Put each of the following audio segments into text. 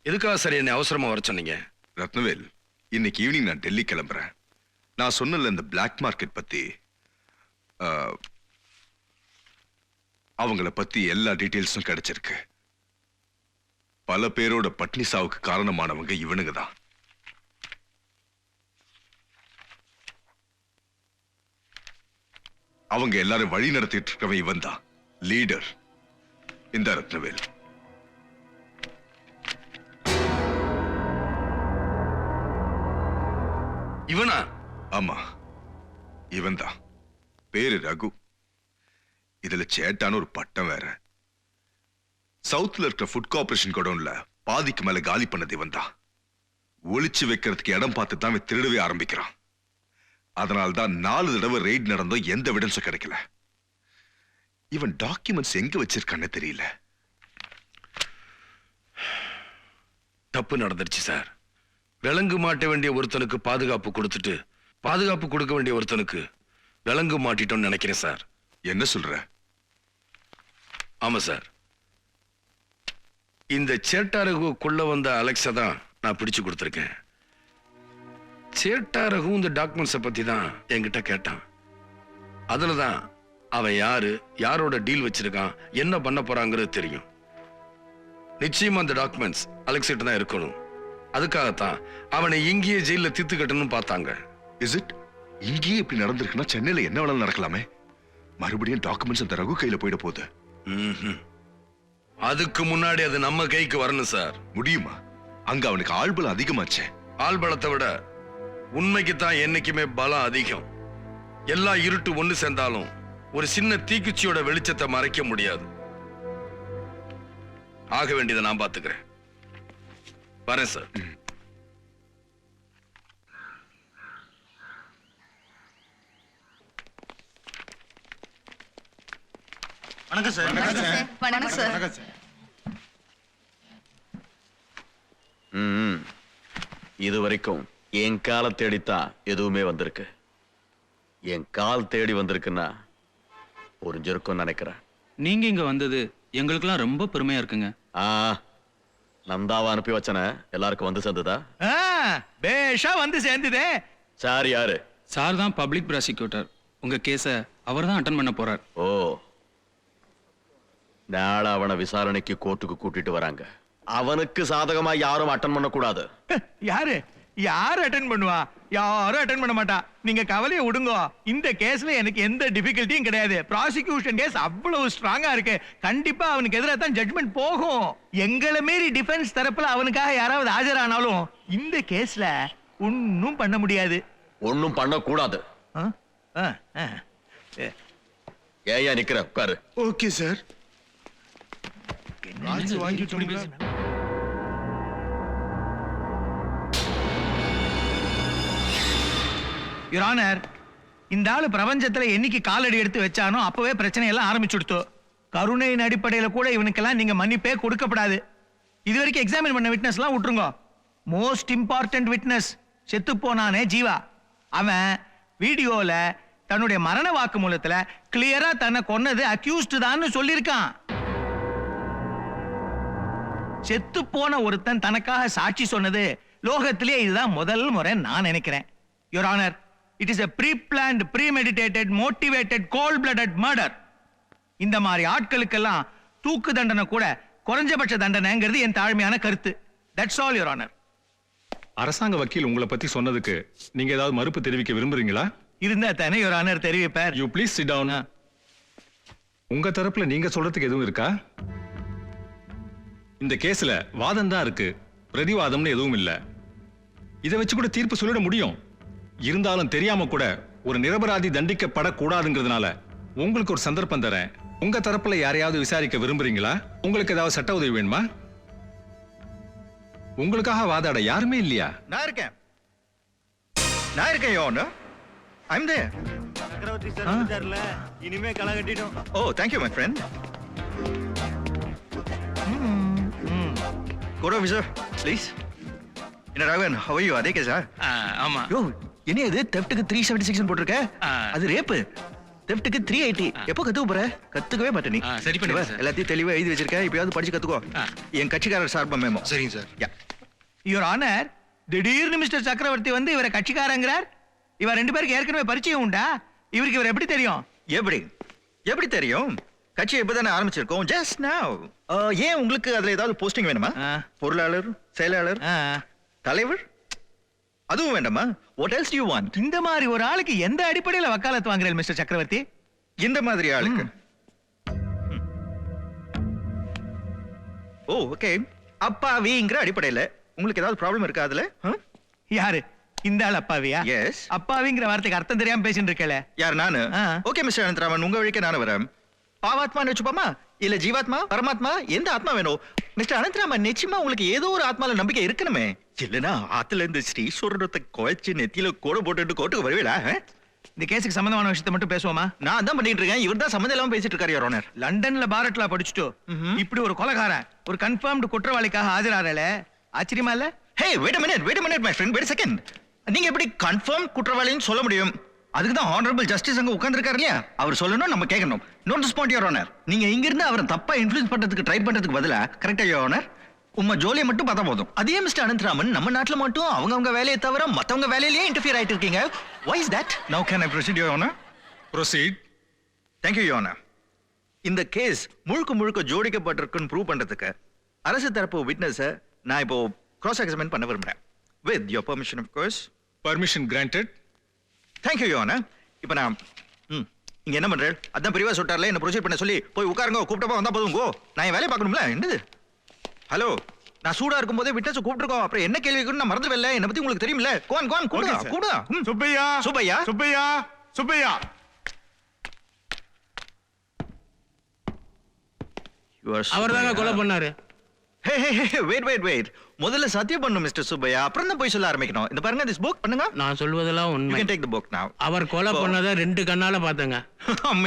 எதுக்காக சார் என்னை அவசரமா வர சொன்னீங்க? ரத்னவேல், இன்னைக்கு ஈவினிங் நான் டெல்லி கிளம்புறேன். நான் சொன்னல இந்த பிளாக் மார்க்கெட் பத்தி, அவங்கள பத்தி எல்லா டீட்டெயில்ஸும் கிடைச்சிருக்கு. பல பேரோட பட்னி சாவுக்கு காரணமானவங்க இவனுங்க தான். அவங்க எல்லாரும் வழி நடத்திட்டு இருக்கவன் இவன் தான், லீடர். இந்த ரத்னவேல் இவனா? ஆமா, இவன் தான். பேரு ரகு. இதுல சேட்டான ஒரு பட்டம் வேற. சவுத்ல இருக்க ஃபுட் கார்பரேஷன் கோடவுன்ல பாதிக்கு மேல காலி பண்ணது இவன் தான். ஒளிச்சு வைக்கிறதுக்கு இடம் பார்த்து தான் இவன் திருடவே ஆரம்பிக்கிறான். அதனால்தான் 4 தடவை ரெய்ட் நடந்தோம், எந்த எவிடன்ஸும் கிடைக்கல. இவன் டாக்குமெண்ட்ஸ் எங்க வச்சிருக்கான்னு தெரியல. தப்பு நடந்துருச்சு சார். விலங்கு மாட்ட வேண்டிய ஒருத்தனுக்கு பாதுகாப்பு கொடுத்துட்டு பாதுகாப்பு கொடுக்க வேண்டிய ஒருத்தனுக்கு விலங்கு மாட்டிட்டோம்னு நினைக்கிறேன் சார். என்ன சொல்ற? ஆமா சார். இந்த சேட்டாரகுக்குள்ள வந்த அலெக்ஸா தான் நான் பிடிச்சு கொடுத்துருக்கேன். சேட்டாரகு இந்த டாக்குமெண்ட்ஸை பத்தி தான் என்கிட்ட கேட்டான். அதுலதான் அவன் யாரு, யாரோட டீல் வச்சிருக்கான், என்ன பண்ண போறாங்கிறது தெரியும். நிச்சயமா அந்த டாக்குமெண்ட்ஸ் அலெக்ஸ் கிட்ட தான் இருக்கணும். அதுக்காகத்தான் அவனை இங்கேயே ஜெயில தீர்த்து கட்டணும்னு பார்த்தாங்க. Is it? இங்கேயே இப்படி நடந்திருக்குன்னா சென்னையில என்ன வேணாலும் நடக்கலாமே. மறுபடியும் டாக்குமெண்ட்ஸ் அந்த ரகு கையில போயிட போகுது. அதுக்கு முன்னாடி அது நம்ம கைக்கு வரணும் சார். முடியுமா? அங்க அவனுக்கு ஆள்பலம் அதிகமாச்சே. ஆள்பலத்தை விட உண்மைக்கு தான் என்னைக்குமே பலம் அதிகம். எல்லா இருட்டு ஒண்ணு சேர்ந்தாலும் ஒரு சின்ன தீக்குச்சியோட வெளிச்சத்தை மறைக்க முடியாது. ஆக வேண்டியதை நான் பாத்துக்கிறேன். வரேன் சார். வணக்கம் சார். வணக்கம் சார். இது வரைக்கும் என் காலை தேடித்தான் எதுவுமே வந்திருக்கு. என் கால் தேடி வந்திருக்குன்னா புரிஞ்சிருக்கும் நினைக்கிறேன். நீங்க இங்க வந்தது எங்களுக்கெல்லாம் ரொம்ப பெருமையா இருக்குங்க. நந்தாவை அனுப்பி வச்சன எல்லாருக்கும் வந்து சேர்ந்ததா? பேஷா வந்து சேர்ந்ததே. சார் யாரு? சார் தான் பப்ளிக் ப்ராசிக்யூட்டர். உங்க கேஸ அவர் தான் அட்டன் பண்ண போறார். ஓ, நாளை அவனை விசாரணைக்கு கோர்ட்டுக்கு கூட்டிட்டு வராங்க. அவனுக்கு சாதகமா யாரும் அட்டன் பண்ண கூடாது. யாரு யாரு அட்டன் பண்ணுவா? யாரும் அட்டன் பண்ண மாட்டா. நீங்க கவலையை விடுங்க. இந்த கேஸ்ல எனக்கு எந்த டிஃபிகல்ட்டியும் கிடையாது. ப்ராசிக்யூஷன் கேஸ் அவ்வளவு ஸ்ட்ராங்கா இருக்கு. கண்டிப்பா அவனுக்கு எதிராக தான் ஜட்மெண்ட் போகும். எங்களை மீறி டிஃபென்ஸ் தரப்புல அவனுக்காக யாராவது ஆஜரானாலும் இந்த கேஸ்ல ஒன்னும் பண்ண முடியாது. ஒன்னும் பண்ண கூடாது. ஏயா நிக்கிற? உட்காரு. Okay sir. யுவர் ஆனர், இந்த ஆளு பிரபஞ்சத்துல என்னைக்கு காலடி எடுத்து வச்சானோ அப்பவே பிரச்சனை எல்லாம் ஆரம்பிச்சுடுத்து. கருணையின் அடிப்படையில கூட இவனுக்கெல்லாம் நீங்க மன்னிப்பே கொடுக்கப்படாது. இது வரைக்கும் எக்ஸாமின் பண்ண விட்னஸ் எல்லாம் விட்டுருங்க. மோஸ்ட் இம்பார்ட்டன்ட் விட்னஸ் செத்து போனானே ஜீவா, அவன் வீடியோல தன்னுடைய மரண வாக்கு மூலத்துல கிளியரா தன்னை கொன்னது அக்யூஸ்ட் தான் சொல்லியிருக்கான். செத்து போன ஒருத்தன் தனக்காக சாட்சி சொன்னது லோகத்திலே இதுதான் முதல் முறை நான் நினைக்கிறேன். Your honour, it is a pre-planned, premeditated, motivated, cold-blooded murder. இந்த மாதிரி ஆட்களுக்கெல்லாம் தூக்கு தண்டனை கூட குறைஞ்சபட்ச தண்டனைங்கிறது என் தாழ்மையான கருத்து. That's all, Your Honor. அரசாங்க வக்கீல் உங்களை பத்தி சொன்னதுக்கு நீங்க ஏதாவது மறுப்பு தெரிவிக்க விரும்புறீங்களா? இருந்தா தானே Your Honor தெரிவிப்பார். You please sit down. உங்க தரப்புல நீங்க சொல்றதுக்கு எதுவும் இருக்கா? இந்த கேஸ்ல வாதம் தான் இருக்கு, பிரதிவாதம்னு எதுவும் இல்ல. இதை வச்சு கூட தீர்ப்பு சொல்லிட முடியும். இருந்தாலும் தெரியாம கூட ஒரு நிரபராதி தண்டிக்கப்படக்கூடாதுங்கிறதுனால உங்களுக்கு ஒரு சந்தர்ப்பம் தரேன். உங்க தரப்புல யாரையாவது விசாரிக்க விரும்புறீங்களா? உங்களுக்கு ஏதாவது சட்ட உதவி வேணுமா? உங்களுக்காக வாதாட யாருமே இல்லையா? நான் இருக்கேன். Your Honor. I'm there. சக்கரவர்த்தி சார் வந்துட்டார்ல, இனிமே களை கட்டிடும். Oh, thank you, my friend. Court officer, please. என்ன ராகவன், how are you? அதே கேஸா? ஆமா. யோ, என்ன இது? தெஃப்ட்க்கு 370 செக்ஷன் போட்டுருக்க? அது ரேப்பு. தெஃப்ட்டுக்கு 380. எப்போ கத்துக்க போற? கத்துக்கவே மாட்டே நீ. சரி பண்ணிடுறேன் சார். எல்லாத்தையும் தெளிவா எழுதி வச்சிருக்கேன். இப்பயாவது படிச்சு கத்துக்கோ. என் கட்சிக்காரர் சார்பா மேமோ. சரிங்க சார். யா. யுவர் ஆனர், திடீர்னு மிஸ்டர் சக்கரவர்த்தி வந்து இவரை கட்சிக்காரங்கிறார். இவர் ரெண்டு பேருக்கு ஏற்கனவே பரிச்சயம் உண்டா? இவருக்கு இவர் எப்படி தெரியும்? எப்படி தெரியும்? கட்சி இப்பதானே ஆரம்பிச்சிருக்கோம். Just now. ஏன் உங்களுக்கு அதுல ஏதாவது போஸ்டிங் வேணுமா? பொருளாளர், செயலாளர், தலைவர், அதுவும் வேண்டாமா? What else to you want? இந்த மாதிரி ஒரு ஆளுக்கு எந்த அடிப்படையில வக்காலத்து வாங்குறீங்க மிஸ்டர் சக்கரவர்த்தி? இந்த மாதிரி ஆளுக்கு. ஓ ஓகே. அப்பாவிங்கிற அடிப்படையில உங்களுக்கு ஏதாவது ப்ராப்ளம் இருக்கா அதுல? யாரு இந்த ஆள் அப்பாவியா? எஸ். அப்பாவிங்கிற வார்த்தைக்கு அர்த்தம் தெரியாம பேசிட்டு இருக்கல. யார் நானு? ஓகே மிஸ்டர் அனந்தராமன், உங்க வழிக்கு நானும் வரேன். பாவாத்மான்னு வச்சுப்போமா, இல்ல ஜீவாத்மா, பரமாத்மா, எந்த ஆத்மா வேணும்? மிஸ்டர் அனந்தராமன், நிச்சயமா உங்களுக்கு ஏதோ ஒரு ஆத்மால நம்பிக்கை இருக்கணுமே. இல்லனா ஆத்துல இருந்து ஸ்ரீஸ்வரத்தை குழைச்சு நெத்தியில கோடு போட்டுட்டு கோட்டுக்கு வருவீடா? இந்த கேஸுக்கு சம்பந்தமான விஷயத்தை மட்டும் பேசுவோமா? நான் தான் பண்ணிட்டு இருக்கேன். இவர் தான் சம்மந்தம் இல்லாம பேசிட்டு இருக்காரு யுவர் ஆனர். லண்டன்ல பாரட்லா படிச்சுட்டு இப்படி ஒரு கொலைகாரன் ஒரு கன்ஃபார்ம்டு குற்றவாளிக்காக ஆஜராறல, ஆச்சரியமா இல்ல? Hey wait a minute my friend, wait a second. நீங்க எப்படி கன்ஃபார்ம் குற்றவாளின்னு சொல்ல முடியும்? அதுக்கு தான் ஹானரபிள் ஜஸ்டிஸ் அங்க உட்கார்ந்திருக்காரு இல்லையா, அவர் சொல்லணும், நம்ம கேட்கணும். Note this point your honour. நீங்க இங்க இருந்து அவரை தப்பா இன்ஃப்ளூயன்ஸ் பண்றதுக்கு ட்ரை பண்றதுக்கு பதிலா கரெக்டா யுவர் ஆனர் உம்ம ஜோலியை மட்டும் பார்த்தா போதும். அதே மிஸ்டர் அனந்தராமன், நம்ம நாட்டுல மட்டும் அவங்க வேலையை தவிர மத்தவங்க வேலையிலேயே இன்டர்ஃபியர் ஆயிட்டு இருக்கீங்க. Why is that? Now can I proceed your honor? Proceed. Thank you your honor. இந்த கேஸ் முழுக்க ஜோடிக்கப்பட்டிருக்குன்னு ப்ரூவ் பண்றதுக்கு அரசு தரப்பு விட்னஸை நான் இப்போ cross examine பண்ண விரும்புறேன். With your permission of course. Permission granted. Thank you your honor. இப்போ நான் இங்க என்ன பண்றேன்? அதான் பெரியவா சொல்லிட்டார்ல, என்ன ப்ரொசீட் பண்ண சொல்லி போய் உட்காருங்க, கூப்பிட்டப்ப வந்தா போதும். கோ, நான் என் வேலையை பார்க்கணும்ல. என்னது? ஹலோ, நான் சூடா இருக்கும் போதே விட்டச்சு கூப்பிட்டுருக்கோம். அப்புறம் என்ன கேள்வி நான் மறந்துடல. என்ன பத்தி உங்களுக்கு தெரியுமில்ல. கோன் கூப்பிடுங்க. சுப்பையா சுப்பையா சுப்பையா சுப்பையா. அவர்தாங்க கொலை பண்ணாரு. வெயிட். முதல்ல சத்தியம் பண்ணணும் மிஸ்டர் சுப்பையா, அப்புறம் தான் போய் சொல்ல ஆரம்பிக்கணும். இந்த பாருங்க, this book பண்ணுங்க. நான் சொல்வதெல்லாம் You உண்மை. can take the book now. அவர் கொலை பண்ணதை 2 கண்ணால பார்த்தேங்க.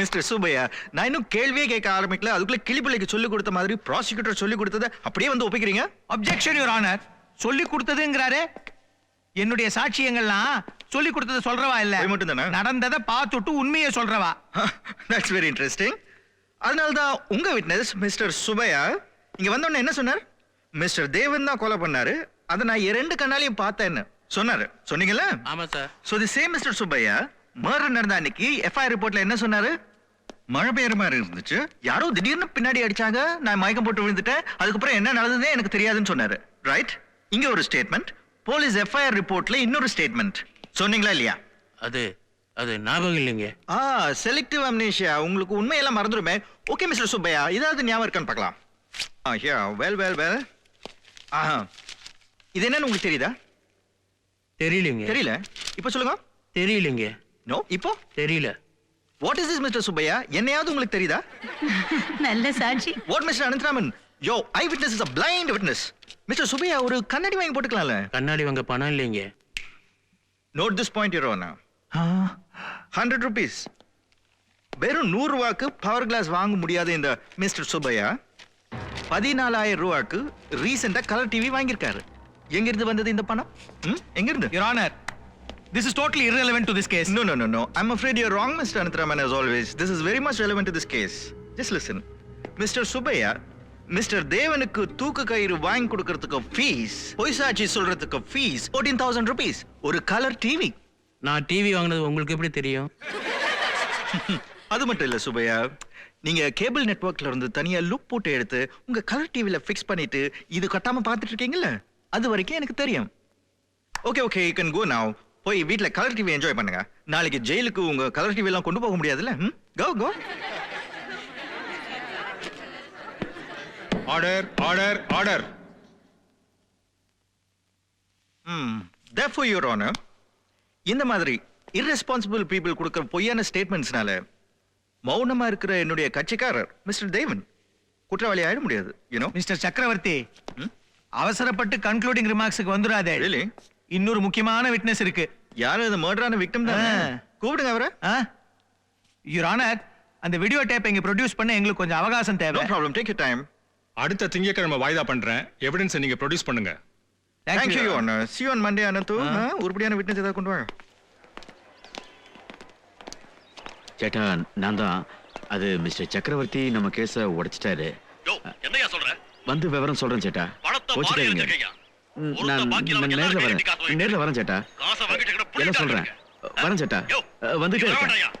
மிஸ்டர் சுப்பையா, நான் இன்னும் கேள்வியே கேட்க ஆரம்பிக்கல, அதுக்குள்ள கிளிப்பிள்ளைக்கு சொல்லி கொடுத்த மாதிரி ப்ராசிக்யூட்டர் சொல்லி கொடுத்ததை அப்படியே வந்து ஒப்பிக்கிறீங்க. Objection your honour. சொல்லி கொடுத்ததுங்கறாரே, என்னுடைய சாட்சியங்கள்லாம் சொல்லி கொடுத்ததை சொல்றவா இல்ல, போய் மட்டும் தானே? நடந்ததை பார்த்துட்டு உண்மையை சொல்றவா. That's very interesting. அதனால தான் உங்க விட்னஸ் மிஸ்டர் சுப்பையா இங்க வந்தோடனே என்ன சொன்னார்? மிஸ்டர் தேவன் தான் கொலை பண்ணாரு, அதை நான் 2 கண்ணாலையும் பார்த்தேன்னு சொன்னாரு. சொன்னீங்கல்ல? ஆமா sir. So the same mister Subbaiah murder நடந்த அன்னைக்கு FIR ரிப்போர்ட்ல என்ன சொன்னாரு? மழை பெய்யற மாதிரி இருந்துச்சு, யாரோ திடீர்னு பின்னாடி அடிச்சாங்க, நான் மயக்கம் போட்டு விழுந்துட்டேன், அதுக்கப்புறம் என்ன நடந்ததே எனக்கு தெரியாதுன்னு சொன்னாரு. ரைட்? இங்க ஒரு ஸ்டேட்மெண்ட், போலீஸ் FIR ரிப்போர்ட்ல இன்னொரு ஸ்டேட்மெண்ட். சொன்னீங்களா இல்லையா? அது ஞாபகம் இல்லைங்க. செலக்டிவ் அம்னீஷியா, உங்களுக்கு உண்மையெல்லாம் மறந்துடுமே. ஓகே மிஸ்டர் சுப்பையா, இதாவது ஞாபகம் இருக்கான்னு பார்க்கலாம். வெல். இது என்னன்னு உங்களுக்கு தெரியுதா? தெரியலங்க. தெரியல. இப்போ சொல்லுங்க. தெரியலங்க. நோ, இப்போ தெரியல. What is this mister Subbaiah? என்னையாவது உங்களுக்கு தெரியுதா? நல்ல சாட்சி. What mister Anantharaman? Yo, I witness is a blind witness. Mister Subbaiah, ஒரு கண்ணாடி வாங்கி போட்டுக்கலாம்ல. கண்ணாடி வாங்க பணம் இல்லைங்க. Note this point your honour. 100 rupees. வெறும் 100 ரூபாய்க்கு பவர் கிளாஸ் வாங்க முடியாத இந்த மிஸ்டர் சுப்பையா 14,000 ரூபாய்க்கு ரீசெண்டா கலர் டிவி வாங்கியிருக்காரு. எங்க இருந்து வந்தது இந்த பணம்? எங்க இருந்து? Your honour, this is totally irrelevant to this case. No. I'm afraid you're wrong, Mr. Anantharaman, as always. This is very much relevant to this case. Just listen. Mr. Subbaiya, Mr. தேவனுக்கு தூக்கு கயிறு வாங்கி கொடுக்கிறதுக்கு fees, பொய்சாட்சி சொல்றதுக்கு fees 14,000 rupees. ஒரு colour TV. நான் TV வாங்கினது உங்களுக்கு எப்படி தெரியும்? அது மட்டும் இல்ல சுப்பையா, நீங்க கேபிள் நெட்வொர்க்ல இருந்து தனியா லுக் போட்டு எடுத்து உங்க கலர் டிவில ஃபிக்ஸ் பண்ணிட்டு இது கட்டாம பார்த்துட்டு இருக்கீங்கல்ல, அது வரைக்கும் எனக்கு தெரியும். Okay, you can go now. போய் வீட்ல கலர் டிவி என்ஜாய் பண்ணுங்க. நாளைக்கு ஜெயிலுக்கு உங்க கலர் டிவி எல்லாம் கொண்டு போக முடியாதுல்ல. go. Order. Therefore your honor, இந்த மாதிரி irresponsible people கொடுக்கிற பொய்யான ஸ்டேட்மெண்ட்ஸ்னால மௌனமா இருக்கிற என்னுடைய கட்சிக்காரர் மிஸ்டர் தேவன் குற்றவாளி ஆயிட முடியாது. மிஸ்டர் சக்கரவர்த்தி, அவசரப்பட்டு கன்க்ளூடிங் ரிமார்க்ஸ்க்கு வந்துடாதே. Really? இன்னொரு முக்கியமான விட்னஸ் இருக்கு. யாரு அந்த மர்டரான விக்டிம் தான்? கூப்பிடுங்க அவரை. யுவர் ஆனர், அந்த வீடியோ டேப் இங்க ப்ரொடியூஸ் பண்ண எங்களுக்கு கொஞ்சம் அவகாசம் தேவை. No problem, take your time. அடுத்த திங்கட்கிழமை வாய்தா பண்றேன். எவிடன்ஸ் நீங்க ப்ரொடியூஸ் பண்ணுங்க. Thank you your honor. See you on Monday அனந்து. உருப்படியான விட்னஸ் ஏதாவது கொண்டு வாங்க. சேட்டா நான் தான். அது மிஸ்டர் சக்கரவர்த்தி நம்ம கேஸ உடைச்சிட்டாரு. என்னையா சொல்ற? வந்து விவரம் சொல்றேன் சேட்டா. கோச்சுக்காதீங்க. நான் நேர்ல வரேன் சேட்டா. எல்லாம் சொல்றேன். வரேன் சேட்டா. வந்துட்டே இருக்கேன்.